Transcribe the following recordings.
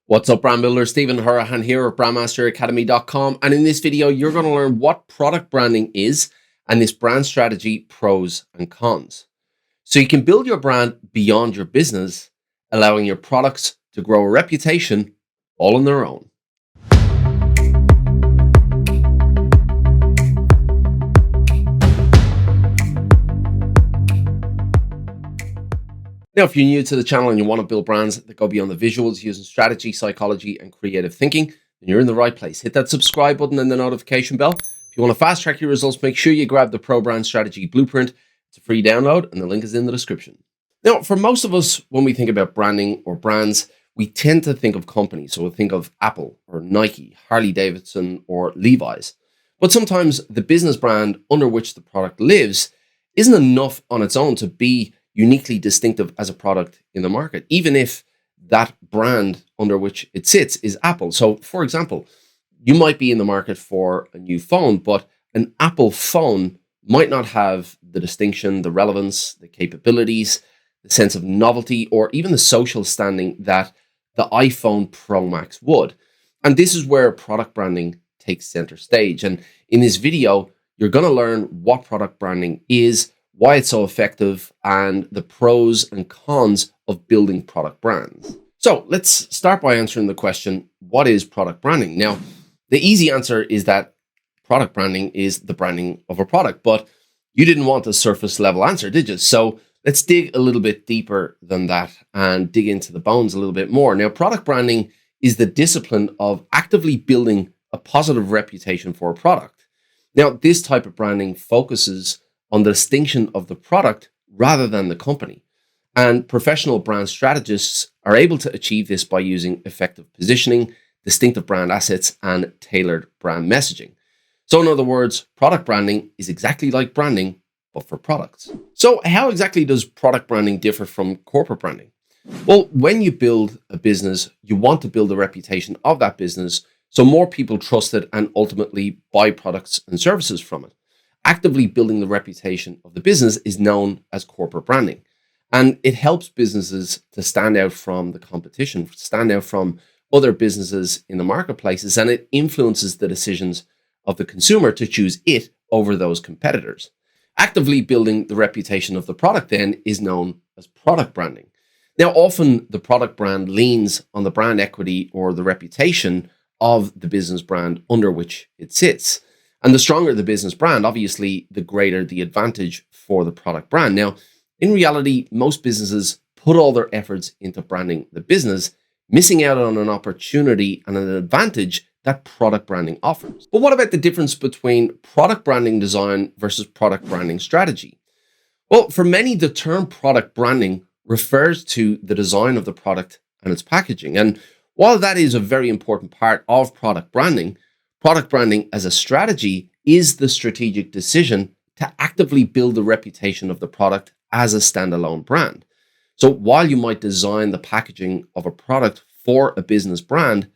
What's up, brand builder? Stephen Hurahan here at brandmasteracademy.com. And in this video, you're going to learn what product branding is and this brand strategy pros and cons. So you can build your brand beyond your business, allowing your products to grow a reputation all on their own. Now, if you're new to the channel and you want to build brands that go beyond the visuals using strategy, psychology, and creative thinking, then you're in the right place. Hit that subscribe button and the notification bell. If you want to fast track your results, make sure you grab the Pro Brand Strategy Blueprint. It's a free download and the link is in the description. Now, for most of us, when we think about branding or brands, we tend to think of companies. So we'll think of Apple or Nike, Harley Davidson, or Levi's. But sometimes the business brand under which the product lives isn't enough on its own to be uniquely distinctive as a product in the market, even if that brand under which it sits is Apple. So, for example, you might be in the market for a new phone, but an Apple phone might not have the distinction, the relevance, the capabilities, the sense of novelty, or even the social standing that the iPhone Pro Max would. And this is where product branding takes center stage. And in this video, you're going to learn what product branding is, why it's so effective, and the pros and cons of building product brands. So let's start by answering the question, what is product branding? Now, the easy answer is that product branding is the branding of a product, but you didn't want a surface level answer, did you? So let's dig a little bit deeper than that and dig into the bones a little bit more. Now, product branding is the discipline of actively building a positive reputation for a product. Now, this type of branding focuses on the distinction of the product rather than the company. And professional brand strategists are able to achieve this by using effective positioning, distinctive brand assets, and tailored brand messaging. So in other words, product branding is exactly like branding, but for products. So how exactly does product branding differ from corporate branding? Well, when you build a business, you want to build a reputation of that business so more people trust it and ultimately buy products and services from it. Actively building the reputation of the business is known as corporate branding. And it helps businesses to stand out from the competition, stand out from other businesses in the marketplaces, and it influences the decisions of the consumer to choose it over those competitors. Actively building the reputation of the product then is known as product branding. Now, often the product brand leans on the brand equity or the reputation of the business brand under which it sits. And the stronger the business brand, obviously, the greater the advantage for the product brand. Now, in reality, most businesses put all their efforts into branding the business, missing out on an opportunity and an advantage that product branding offers. But what about the difference between product branding design versus product branding strategy? Well, for many, the term product branding refers to the design of the product and its packaging. And while that is a very important part of product branding as a strategy is the strategic decision to actively build the reputation of the product as a standalone brand. So while you might design the packaging of a product for a business brand,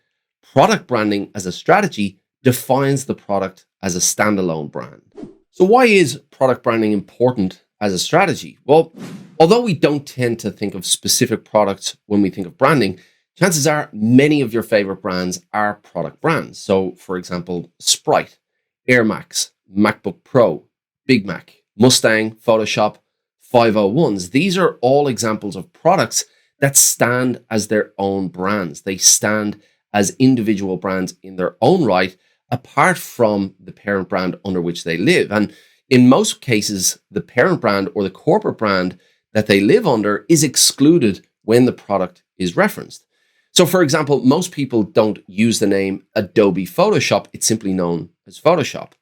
product branding as a strategy defines the product as a standalone brand. So why is product branding important as a strategy? Well, although we don't tend to think of specific products when we think of branding, chances are many of your favorite brands are product brands. So, for example, Sprite, Air Max, MacBook Pro, Big Mac, Mustang, Photoshop, 501s. These are all examples of products that stand as their own brands. They stand as individual brands in their own right, apart from the parent brand under which they live. And in most cases, the parent brand or the corporate brand that they live under is excluded when the product is referenced. So, for example, most people don't use the name Adobe Photoshop. It's simply known as Photoshop.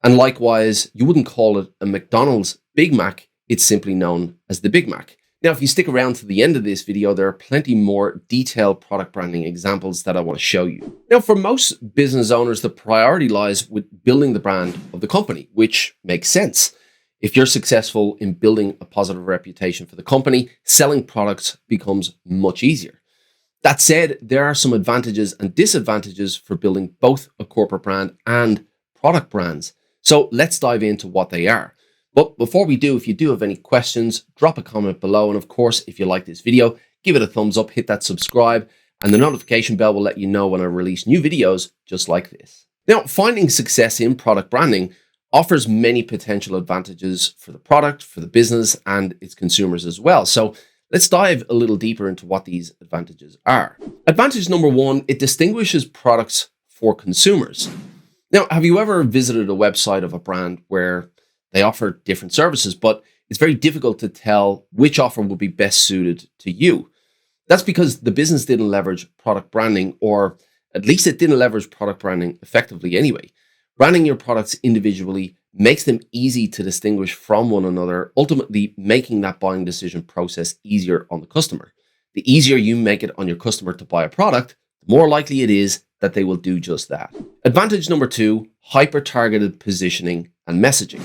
And likewise, you wouldn't call it a McDonald's Big Mac. It's simply known as the Big Mac. Now, if you stick around to the end of this video, there are plenty more detailed product branding examples that I want to show you. Now, for most business owners, the priority lies with building the brand of the company, which makes sense. If you're successful in building a positive reputation for the company, selling products becomes much easier. That said, there are some advantages and disadvantages for building both a corporate brand and product brands. So let's dive into what they are. But before we do, if you do have any questions, drop a comment below. And of course, if you like this video, give it a thumbs up, hit that subscribe, and the notification bell will let you know when I release new videos just like this. Now, finding success in product branding offers many potential advantages for the product, for the business, and its consumers as well. So let's dive a little deeper into what these advantages are. Advantage number one, it distinguishes products for consumers. Now, have you ever visited a website of a brand where they offer different services, but it's very difficult to tell which offer would be best suited to you? That's because the business didn't leverage product branding, or at least it didn't leverage product branding effectively anyway. Branding your products individually makes them easy to distinguish from one another, ultimately making that buying decision process easier on the customer. The easier you make it on your customer to buy a product, the more likely it is that they will do just that. Advantage number two, hyper-targeted positioning and messaging.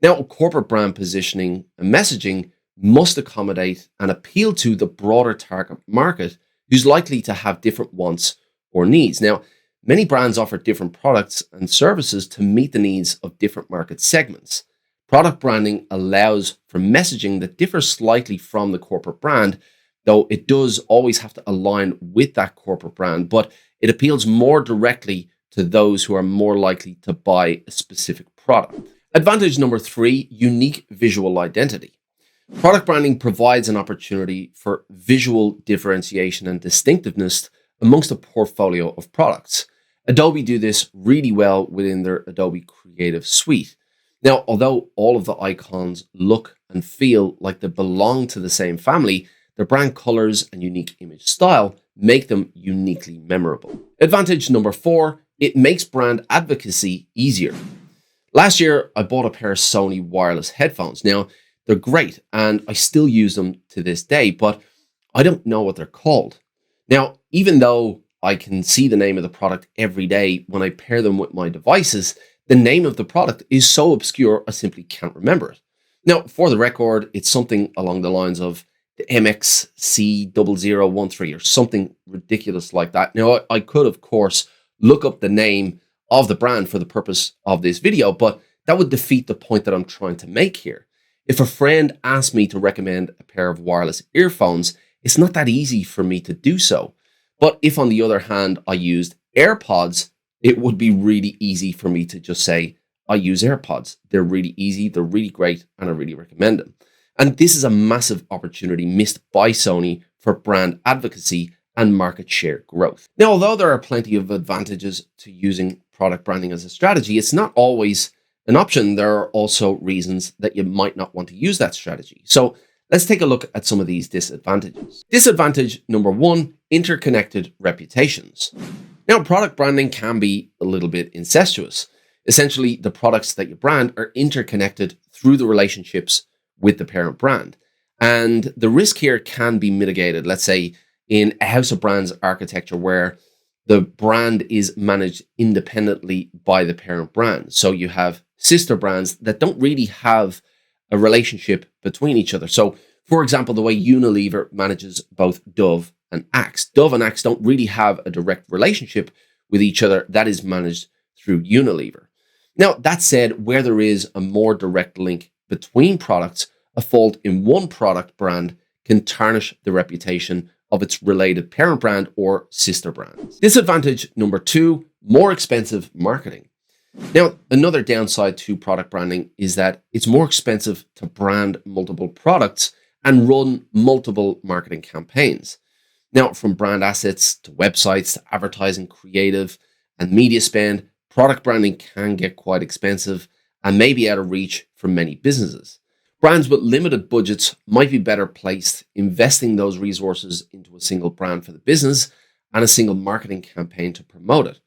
Now, corporate brand positioning and messaging must accommodate and appeal to the broader target market who's likely to have different wants or needs. Now, many brands offer different products and services to meet the needs of different market segments. Product branding allows for messaging that differs slightly from the corporate brand, though it does always have to align with that corporate brand, but it appeals more directly to those who are more likely to buy a specific product. Advantage number three, unique visual identity. Product branding provides an opportunity for visual differentiation and distinctiveness amongst a portfolio of products. Adobe do this really well within their Adobe Creative Suite. Now, although all of the icons look and feel like they belong to the same family, their brand colors and unique image style make them uniquely memorable. Advantage number four, it makes brand advocacy easier. Last year, I bought a pair of Sony wireless headphones. Now, they're great and I still use them to this day, but I don't know what they're called. Now, even though I can see the name of the product every day when I pair them with my devices, the name of the product is so obscure I simply can't remember it. Now, for the record, it's something along the lines of the MXC0013 or something ridiculous like that. Now, I could, of course, look up the name of the brand for the purpose of this video, but that would defeat the point that I'm trying to make here. If a friend asked me to recommend a pair of wireless earphones, it's not that easy for me to do so. But if, on the other hand, I used AirPods, it would be really easy for me to just say, I use AirPods. They're really easy, they're really great, and I really recommend them. And this is a massive opportunity missed by Sony for brand advocacy and market share growth. Now, although there are plenty of advantages to using product branding as a strategy, it's not always an option. There are also reasons that you might not want to use that strategy. So let's take a look at some of these disadvantages. Disadvantage number one, interconnected reputations. Now, product branding can be a little bit incestuous. Essentially, the products that you brand are interconnected through the relationships with the parent brand. And the risk here can be mitigated, let's say, in a house of brands architecture where the brand is managed independently by the parent brand. So you have sister brands that don't really have a relationship between each other. So, for example, the way Unilever manages both Dove and Axe. Dove and Axe don't really have a direct relationship with each other. That is managed through Unilever. Now, that said, where there is a more direct link between products, a fault in one product brand can tarnish the reputation of its related parent brand or sister brands. Disadvantage number two, more expensive marketing. Now, another downside to product branding is that it's more expensive to brand multiple products and run multiple marketing campaigns. Now, from brand assets to websites to advertising, creative, and media spend, product branding can get quite expensive and may be out of reach for many businesses. Brands with limited budgets might be better placed investing those resources into a single brand for the business and a single marketing campaign to promote it.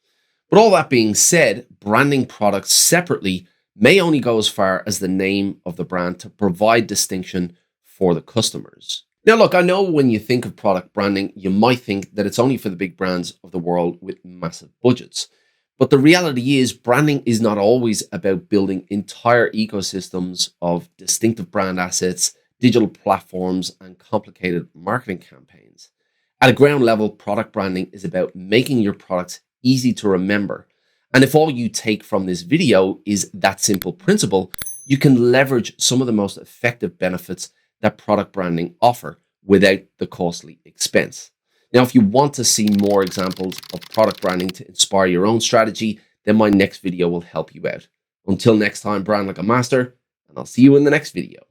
But all that being said, branding products separately may only go as far as the name of the brand to provide distinction for the customers. Now, look, I know when you think of product branding, you might think that it's only for the big brands of the world with massive budgets. But the reality is, branding is not always about building entire ecosystems of distinctive brand assets, digital platforms, and complicated marketing campaigns. At a ground level, product branding is about making your products easy to remember. And if all you take from this video is that simple principle, you can leverage some of the most effective benefits that product branding offer without the costly expense. Now, if you want to see more examples of product branding to inspire your own strategy, then my next video will help you out. Until next time, brand like a master, and I'll see you in the next video.